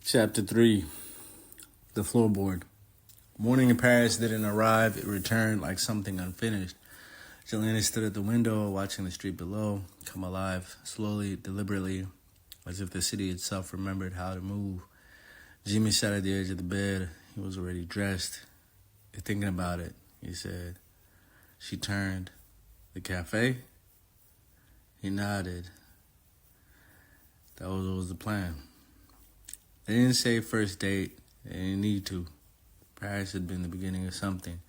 Chapter 3, The Floorboard. Morning in Paris didn't arrive, it returned like something unfinished. Jelena stood at the window, watching the street below come alive, slowly, deliberately, as if the city itself remembered how to move. Jimmy sat at the edge of the bed. He was already dressed. "You're thinking about it," he said. She turned. "The cafe?" He nodded. That was always the plan. They didn't say first date. They didn't need to. Paris had been the beginning of something,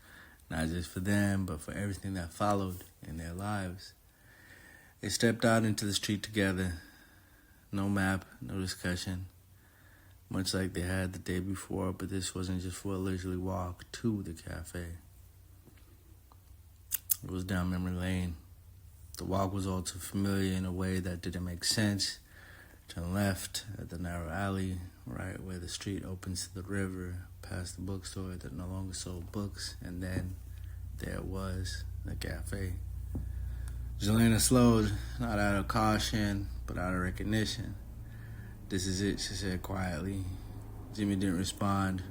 not just for them, but for everything that followed in their lives. They stepped out into the street together. No map, no discussion. Much like they had the day before, but this wasn't just for a leisurely walk to the cafe. It was down memory lane. The walk was all too familiar in a way that didn't make sense. Turn left at the narrow alley, right where the street opens to the river, past the bookstore that no longer sold books, and then there it was, the cafe. Jelena slowed, not out of caution, but out of recognition. "This is it," she said quietly. Jimmy didn't respond.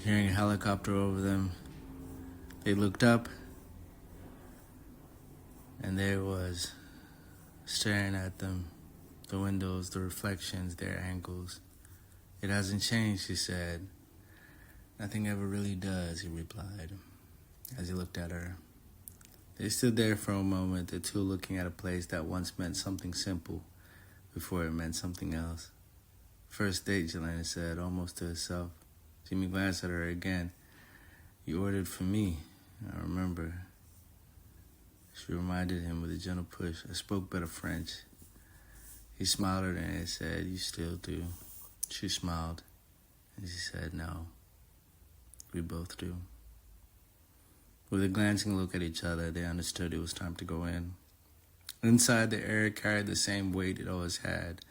Hearing a helicopter over them, they looked up, and there it was, staring at them. The windows, the reflections, their angles. "It hasn't changed," she said. "Nothing ever really does," he replied, as he looked at her. They stood there for a moment, the two looking at a place that once meant something simple, before it meant something else. "First date," Jelena said, almost to herself. Jimmy glanced at her again. "You ordered for me, I remember." She reminded him with a gentle push. "I spoke better French." He smiled at her and said, "You still do." She smiled, and she said, "No, we both do." With a glancing look at each other, they understood it was time to go in. Inside, the air carried the same weight it always had.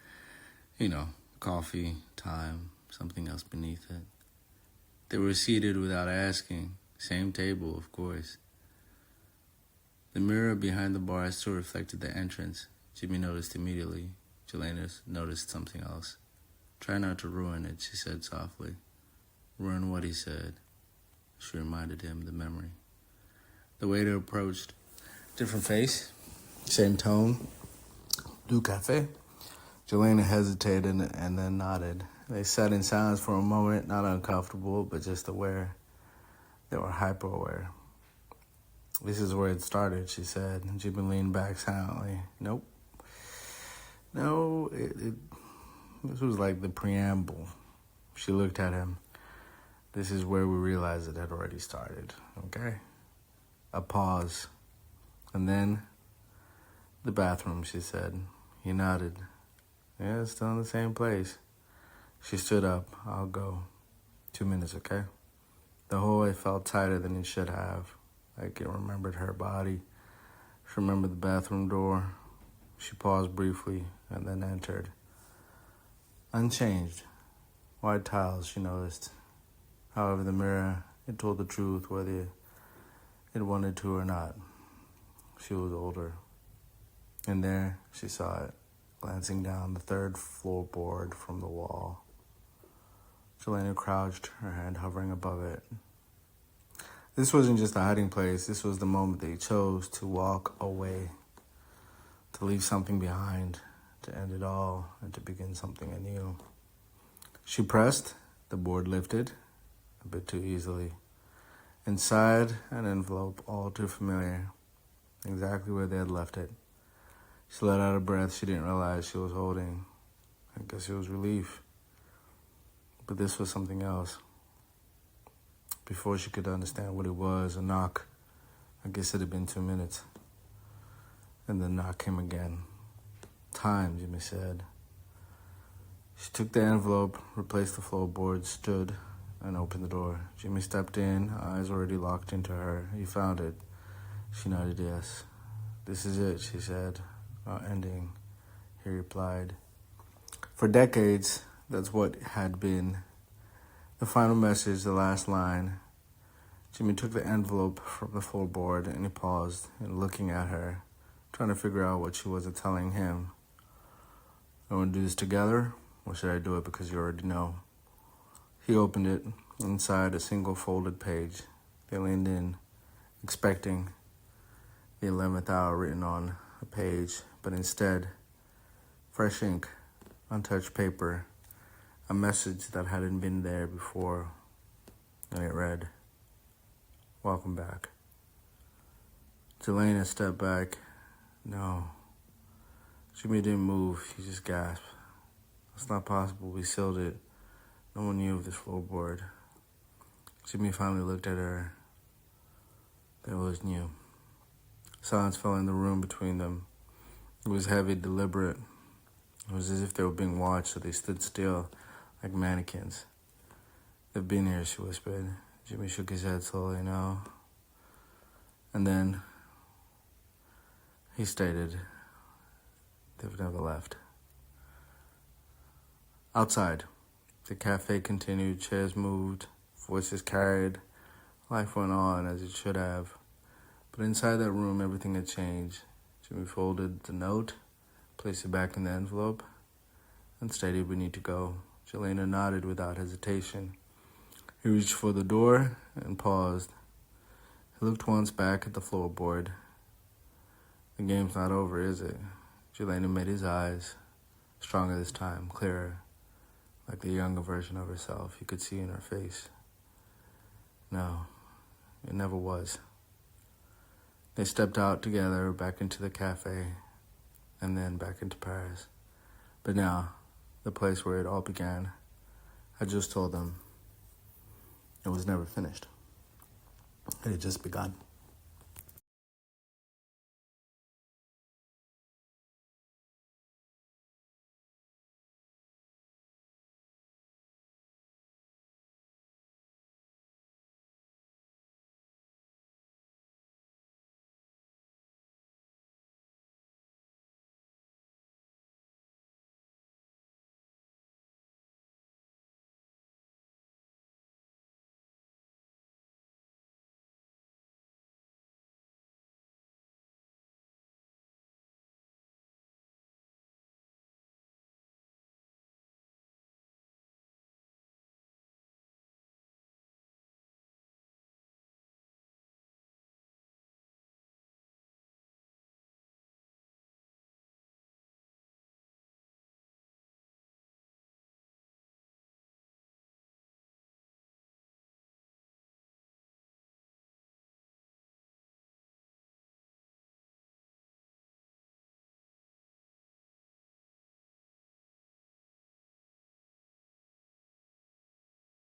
Coffee, time, something else beneath it. They were seated without asking. Same table, of course. The mirror behind the bar still reflected the entrance. Jimmy noticed immediately. Jelena noticed something else. "Try not to ruin it," she said softly. "Ruin what?" he said. She reminded him of the memory. The waiter approached. Different face, same tone. "Du café?" Jelena hesitated and then nodded. They sat in silence for a moment, not uncomfortable, but just aware. They were hyper-aware. "This is where it started," she said. Jimmy leaned back silently. "Nope. No, this was like the preamble." She looked at him. "This is where we realized it had already started, okay?" A pause. "And then?" "The bathroom," she said. He nodded. "Yeah, it's still in the same place." She stood up. "I'll go. 2 minutes, okay?" The hallway felt tighter than it should have, like it remembered her body. She remembered the bathroom door. She paused briefly and then entered. Unchanged. White tiles, she noticed. However, the mirror, it told the truth whether it wanted to or not. She was older. And there, she saw it, glancing down the third floorboard from the wall. Jelena crouched, her hand hovering above it. This wasn't just a hiding place. This was the moment they chose to walk away, to leave something behind, to end it all, and to begin something anew. She pressed, the board lifted, a bit too easily. Inside, an envelope all too familiar, exactly where they had left it. She let out a breath she didn't realize she was holding. I guess it was relief. But this was something else. Before she could understand what it was, a knock. I guess it had been 2 minutes. And the knock came again. "Time," Jimmy said. She took the envelope, replaced the floorboard, stood, and opened the door. Jimmy stepped in, eyes already locked into her. "You found it." She nodded yes. "This is it," she said. "Our ending," he replied. For decades, that's what had been. The final message, the last line. Jimmy took the envelope from the floorboard and he paused, and looking at her, trying to figure out what she was telling him. "I want to do this together?" Or should I do it because you already know? He opened it. Inside, a single folded page. They leaned in, expecting the 11th hour written on a page, but instead, fresh ink, untouched paper, a message that hadn't been there before, and it read, "Welcome back." Jelena stepped back. No. Jimmy didn't move. He just gasped. "It's not possible. We sealed it. No one knew of this floorboard." Jimmy finally looked at her. There was new. Silence fell in the room between them. It was heavy, deliberate. It was as if they were being watched, so they stood still, like mannequins. "They've been here," she whispered. Jimmy shook his head slowly, "No." And then he stated, "They've never left." Outside, the cafe continued, chairs moved, voices carried. Life went on as it should have. But inside that room, everything had changed. Jimmy folded the note, placed it back in the envelope, and stated, "We need to go." Jelena nodded without hesitation. He reached for the door and paused. He looked once back at the floorboard. The game's not over, is it? Jelena made his eyes, stronger this time, clearer, like the younger version of herself he could see in her face. No, it never was. They stepped out together, back into the cafe, and then back into Paris. But now, the place where it all began, I just told them it was never finished. It had just begun.